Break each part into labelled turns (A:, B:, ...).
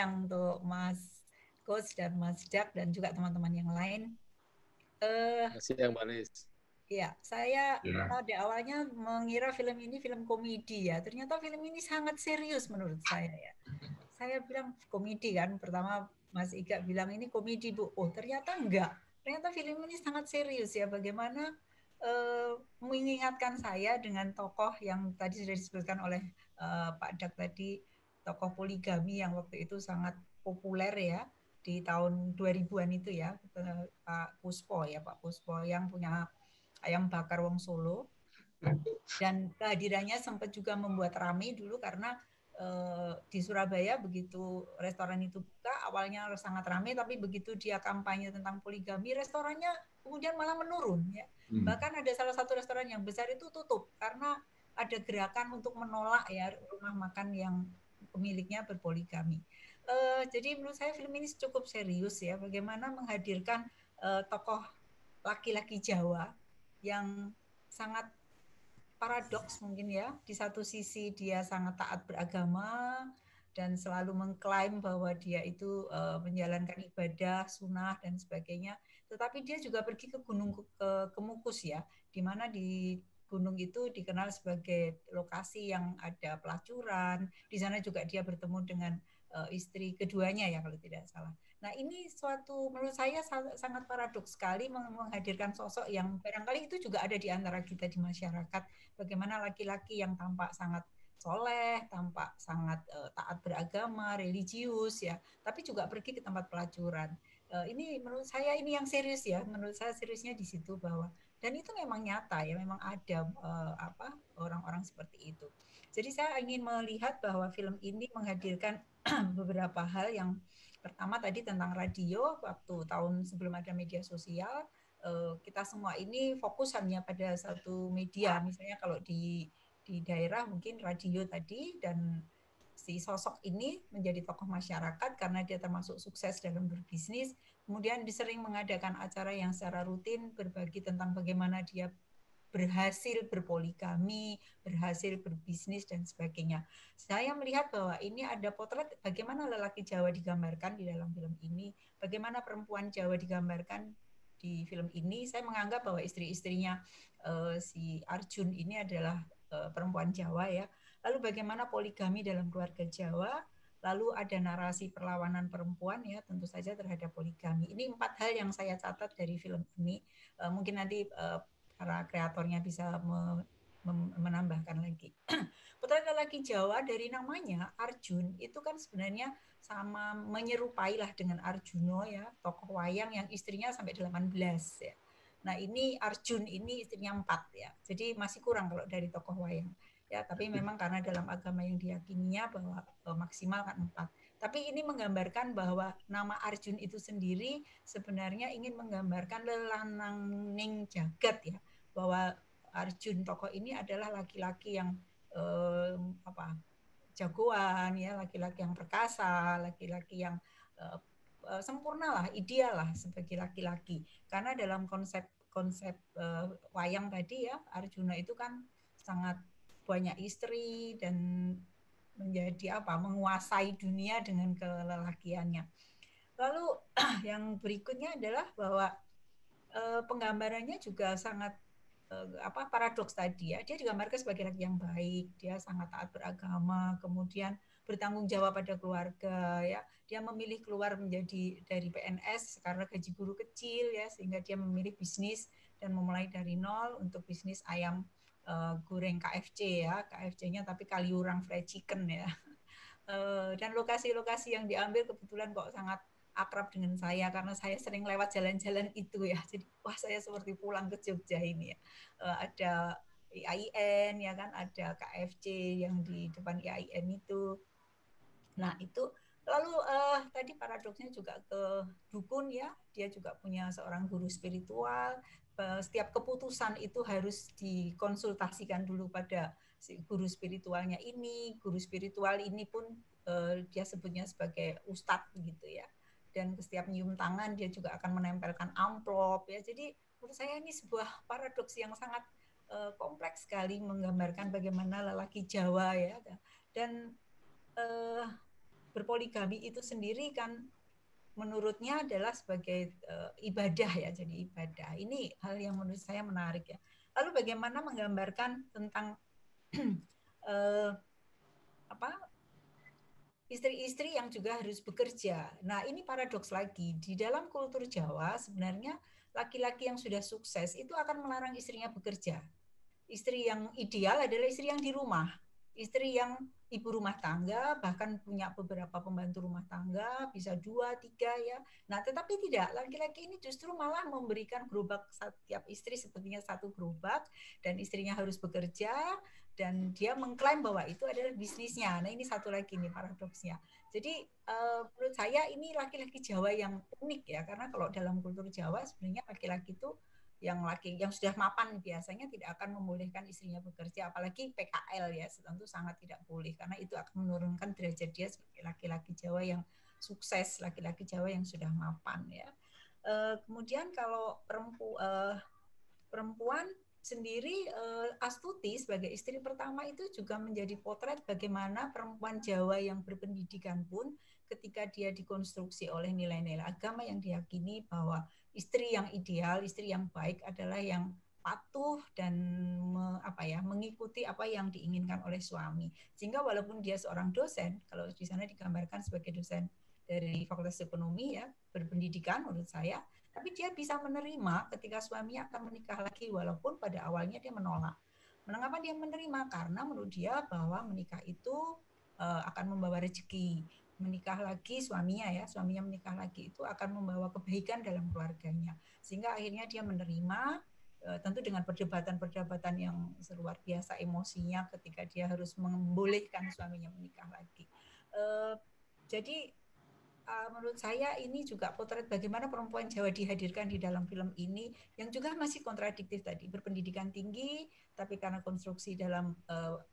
A: siang untuk Mas Coach dan Mas Dak dan juga teman-teman yang lain.
B: Selamat siang, Mbak Lis.
A: Ya, saya pada awalnya mengira film ini film komedi ya. Ternyata film ini sangat serius menurut saya ya. Saya bilang komedi kan, pertama Mas Iga bilang ini komedi Bu. Oh ternyata enggak. Ternyata film ini sangat serius ya. Bagaimana mengingatkan saya dengan tokoh yang tadi sudah disebutkan oleh Pak Dak tadi, tokoh poligami yang waktu itu sangat populer ya di tahun 2000-an itu ya, Pak Puspo ya, Pak Puspo yang punya ayam bakar wong Solo, dan kehadirannya sempat juga membuat ramai dulu karena di Surabaya begitu restoran itu buka awalnya sangat ramai, tapi begitu dia kampanye tentang poligami restorannya kemudian malah menurun ya. Bahkan ada salah satu restoran yang besar itu tutup karena ada gerakan untuk menolak ya rumah makan yang pemiliknya berpoligami. Jadi menurut saya film ini cukup serius ya, bagaimana menghadirkan tokoh laki-laki Jawa yang sangat paradoks mungkin ya. Di satu sisi dia sangat taat beragama dan selalu mengklaim bahwa dia itu menjalankan ibadah, sunnah dan sebagainya. Tetapi dia juga pergi ke gunung Kemukus ya, di mana di gunung itu dikenal sebagai lokasi yang ada pelacuran. Di sana juga dia bertemu dengan istri keduanya ya kalau tidak salah. Nah ini suatu menurut saya sangat paradoks sekali menghadirkan sosok yang barangkali itu juga ada di antara kita di masyarakat. Bagaimana laki-laki yang tampak sangat soleh, tampak sangat taat beragama, religius ya, tapi juga pergi ke tempat pelacuran. Ini menurut saya ini yang serius ya, menurut saya seriusnya di situ bahwa dan itu memang nyata ya, memang ada orang-orang seperti itu. Jadi saya ingin melihat bahwa film ini menghadirkan beberapa hal yang pertama tadi tentang radio waktu tahun sebelum ada media sosial, kita semua ini fokus hanya pada satu media. Misalnya kalau di daerah mungkin radio tadi, dan si sosok ini menjadi tokoh masyarakat karena dia termasuk sukses dalam berbisnis. Kemudian disering mengadakan acara yang secara rutin berbagi tentang bagaimana dia berhasil berpoligami, berhasil berbisnis dan sebagainya. Saya melihat bahwa ini ada potret bagaimana lelaki Jawa digambarkan di dalam film ini, bagaimana perempuan Jawa digambarkan di film ini. Saya menganggap bahwa istri-istrinya si Arjun ini adalah perempuan Jawa ya. Lalu bagaimana poligami dalam keluarga Jawa, lalu ada narasi perlawanan perempuan ya tentu saja terhadap poligami. Ini 4 hal yang saya catat dari film ini. Mungkin nanti para kreatornya bisa menambahkan lagi. Potret lelaki Jawa dari namanya Arjun itu kan sebenarnya sama menyerupai lah dengan Arjuno ya, tokoh wayang yang istrinya sampai 18 ya. Nah ini Arjun ini istrinya 4 ya, jadi masih kurang kalau dari tokoh wayang ya, tapi memang karena dalam agama yang diyakininya bahwa maksimal kan 4. Tapi ini menggambarkan bahwa nama Arjun itu sendiri sebenarnya ingin menggambarkan lelanang jagat ya, bahwa Arjun tokoh ini adalah laki-laki yang apa jagoan ya, laki-laki yang perkasa, laki-laki yang sempurna lah, ideal lah sebagai laki-laki. Karena dalam konsep wayang tadi ya, Arjuna itu kan sangat banyak istri dan menjadi menguasai dunia dengan kelelakiannya. Lalu yang berikutnya adalah bahwa penggambarannya juga sangat paradoks tadi ya. Dia digambarkan sebagai laki yang baik, dia sangat taat beragama, kemudian bertanggung jawab pada keluarga ya. Dia memilih keluar menjadi dari PNS karena gaji guru kecil ya, sehingga dia memilih bisnis dan memulai dari nol untuk bisnis ayam goreng KFC ya, KFC-nya tapi Kaliurang Fried Chicken ya. Dan lokasi-lokasi yang diambil kebetulan kok sangat akrab dengan saya karena saya sering lewat jalan-jalan itu ya. Jadi wah saya seperti pulang ke Jogja ini ya. Ada IAIN ya kan, ada KFC yang di depan IAIN itu. Nah itu lalu tadi paradoksnya juga ke dukun ya, dia juga punya seorang guru spiritual. Setiap keputusan itu harus dikonsultasikan dulu pada si guru spiritualnya ini. Guru spiritual ini pun dia sebutnya sebagai ustadz gitu ya. Dan setiap nyium tangan dia juga akan menempelkan amplop ya. Jadi menurut saya ini sebuah paradoks yang sangat kompleks sekali menggambarkan bagaimana lelaki Jawa ya. Dan berpoligami itu sendiri kan menurutnya adalah sebagai ibadah ya, jadi ibadah. Ini hal yang menurut saya menarik ya. Lalu bagaimana menggambarkan tentang istri-istri yang juga harus bekerja. Nah, ini paradoks lagi. Di dalam kultur Jawa sebenarnya laki-laki yang sudah sukses itu akan melarang istrinya bekerja. Istri yang ideal adalah istri yang di rumah. Istri yang ibu rumah tangga, bahkan punya beberapa pembantu rumah tangga, bisa 2, 3 ya. Nah, tetapi tidak, laki-laki ini justru malah memberikan gerobak setiap istri sepertinya satu gerobak, dan istrinya harus bekerja, dan dia mengklaim bahwa itu adalah bisnisnya. Nah, ini satu lagi nih paradoksnya. Jadi menurut saya ini laki-laki Jawa yang unik ya, karena kalau dalam kultur Jawa sebenarnya laki-laki itu yang sudah mapan biasanya tidak akan membolehkan istrinya bekerja, apalagi PKL ya, tentu sangat tidak boleh karena itu akan menurunkan derajat dia sebagai laki-laki Jawa yang sukses, laki-laki Jawa yang sudah mapan ya. Kemudian kalau perempuan sendiri, Astuti sebagai istri pertama itu juga menjadi potret bagaimana perempuan Jawa yang berpendidikan pun ketika dia dikonstruksi oleh nilai-nilai agama yang diyakini bahwa istri yang ideal, istri yang baik adalah yang patuh dan mengikuti apa yang diinginkan oleh suami. Sehingga walaupun dia seorang dosen, kalau di sana digambarkan sebagai dosen dari Fakultas Ekonomi ya, berpendidikan menurut saya, tapi dia bisa menerima ketika suaminya akan menikah lagi walaupun pada awalnya dia menolak. Mengapa dia menerima? Karena menurut dia bahwa menikah itu akan membawa rezeki. Menikah lagi suaminya menikah lagi itu akan membawa kebaikan dalam keluarganya. Sehingga akhirnya dia menerima, tentu dengan perdebatan-perdebatan yang luar biasa emosinya ketika dia harus membolehkan suaminya menikah lagi. Jadi menurut saya ini juga potret bagaimana perempuan Jawa dihadirkan di dalam film ini yang juga masih kontradiktif tadi, berpendidikan tinggi tapi karena konstruksi dalam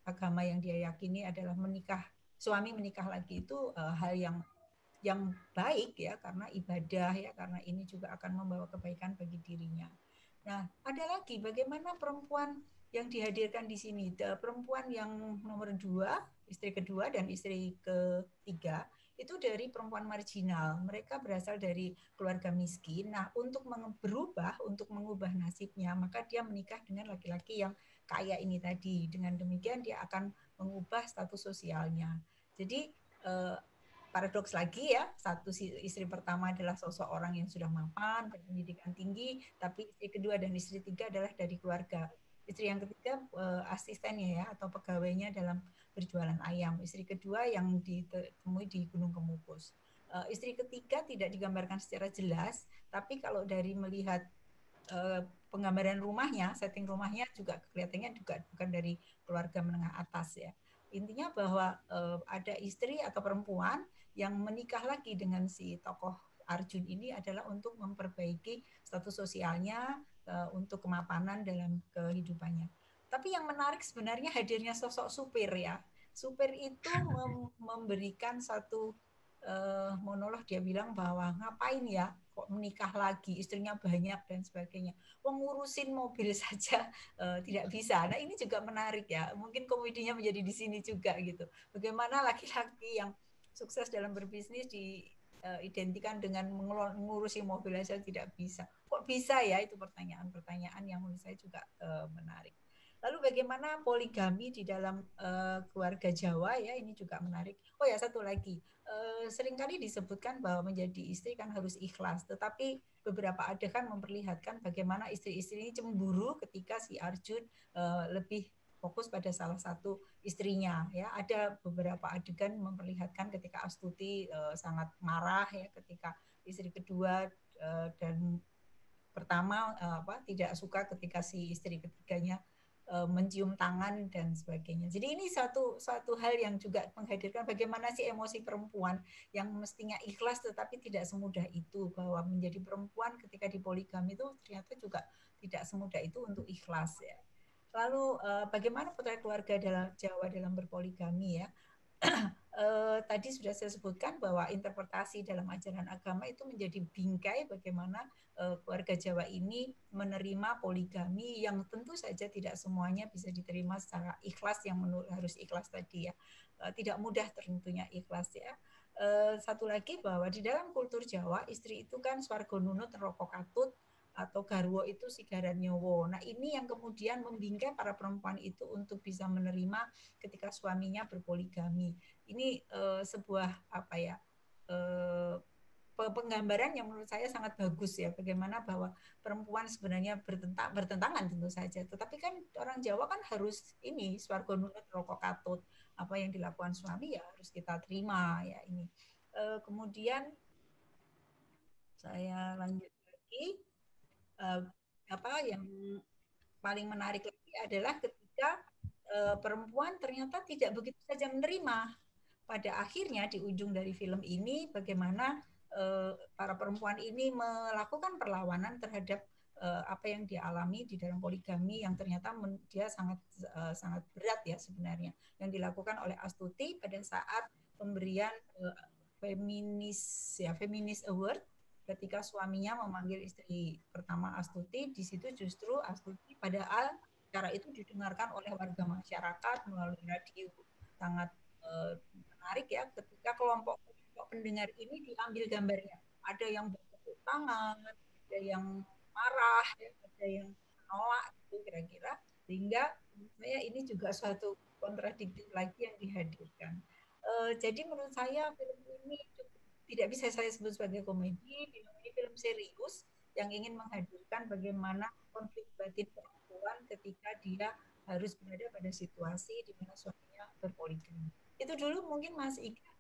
A: agama yang dia yakini adalah suami menikah lagi itu hal yang baik ya, karena ibadah ya, karena ini juga akan membawa kebaikan bagi dirinya. Nah, ada lagi bagaimana perempuan yang dihadirkan di sini, perempuan yang nomor 2, istri kedua dan istri ketiga itu dari perempuan marginal. Mereka berasal dari keluarga miskin. Nah, untuk mengubah nasibnya, maka dia menikah dengan laki-laki yang kaya ini tadi. Dengan demikian dia akan mengubah status sosialnya. Jadi paradoks lagi ya, satu istri pertama adalah sosok orang yang sudah mapan, berpendidikan tinggi, tapi istri kedua dan istri ketiga adalah dari keluarga. Istri yang ketiga asistennya ya, atau pegawainya dalam berjualan ayam. Istri kedua yang ditemui di Gunung Kemukus. Istri ketiga tidak digambarkan secara jelas, tapi kalau dari melihat penggambaran rumahnya, setting rumahnya juga kelihatannya juga bukan dari keluarga menengah atas ya. Intinya bahwa ada istri atau perempuan yang menikah lagi dengan si tokoh Arjun ini adalah untuk memperbaiki status sosialnya, untuk kemapanan dalam kehidupannya. Tapi yang menarik sebenarnya hadirnya sosok supir ya. Supir itu memberikan satu monolog, dia bilang bahwa ngapain ya kok menikah lagi, istrinya banyak dan sebagainya. Ngurusin mobil saja tidak bisa. Nah, ini juga menarik ya. Mungkin komedinya menjadi di sini juga gitu. Bagaimana laki-laki yang sukses dalam berbisnis diidentikan dengan mengurusi mobil saja tidak bisa. Kok bisa ya? Itu pertanyaan-pertanyaan yang menurut saya juga menarik. Lalu bagaimana poligami di dalam keluarga Jawa ya, ini juga menarik. Oh ya, satu lagi. Seringkali disebutkan bahwa menjadi istri kan harus ikhlas, tetapi beberapa adegan memperlihatkan bagaimana istri-istri ini cemburu ketika si Arjun lebih fokus pada salah satu istrinya ya. Ada beberapa adegan memperlihatkan ketika Astuti sangat marah ya ketika istri kedua dan pertama tidak suka ketika si istri ketiganya mencium tangan dan sebagainya. Jadi ini satu hal yang juga menghadirkan bagaimana sih emosi perempuan yang mestinya ikhlas tetapi tidak semudah itu, bahwa menjadi perempuan ketika di poligami itu ternyata juga tidak semudah itu untuk ikhlas ya. Lalu bagaimana potret keluarga Jawa dalam berpoligami ya. Tadi sudah saya sebutkan bahwa interpretasi dalam ajaran agama itu menjadi bingkai bagaimana keluarga Jawa ini menerima poligami yang tentu saja tidak semuanya bisa diterima secara ikhlas, yang harus ikhlas tadi ya. Tidak mudah tentunya ikhlas ya. satu lagi bahwa di dalam kultur Jawa istri itu kan swarga nunut roko katut atau garwo itu sigaran nyowo. Nah ini yang kemudian membingkai para perempuan itu untuk bisa menerima ketika suaminya berpoligami. Ini sebuah apa ya penggambaran yang menurut saya sangat bagus ya, bagaimana bahwa perempuan sebenarnya bertentangan tentu saja, tetapi kan orang Jawa kan harus ini swarga nunut rokok katut, apa yang dilakukan suami ya harus kita terima ya ini. Kemudian saya lanjut lagi, apa yang paling menarik lagi adalah ketika perempuan ternyata tidak begitu saja menerima. Pada akhirnya di ujung dari film ini bagaimana para perempuan ini melakukan perlawanan terhadap apa yang dia alami di dalam poligami yang ternyata dia sangat berat ya sebenarnya yang dilakukan oleh Astuti pada saat pemberian feminis award ketika suaminya memanggil istri pertama Astuti. Di situ justru Astuti padahal cara itu didengarkan oleh warga masyarakat melalui radio sangat menarik ya ketika kelompok pendengar ini diambil gambarnya. Ada yang bertepuk tangan, ada yang marah, ya, ada yang menolak itu kira-kira. Sehingga saya ini juga suatu kontradiktif lagi yang dihadirkan. Jadi menurut saya film ini tidak bisa saya sebut sebagai komedi, film ini film serius yang ingin menghadirkan bagaimana konflik batin perempuan ketika dia harus berada pada situasi di mana suaminya berpoligami. Itu dulu mungkin Mas Ika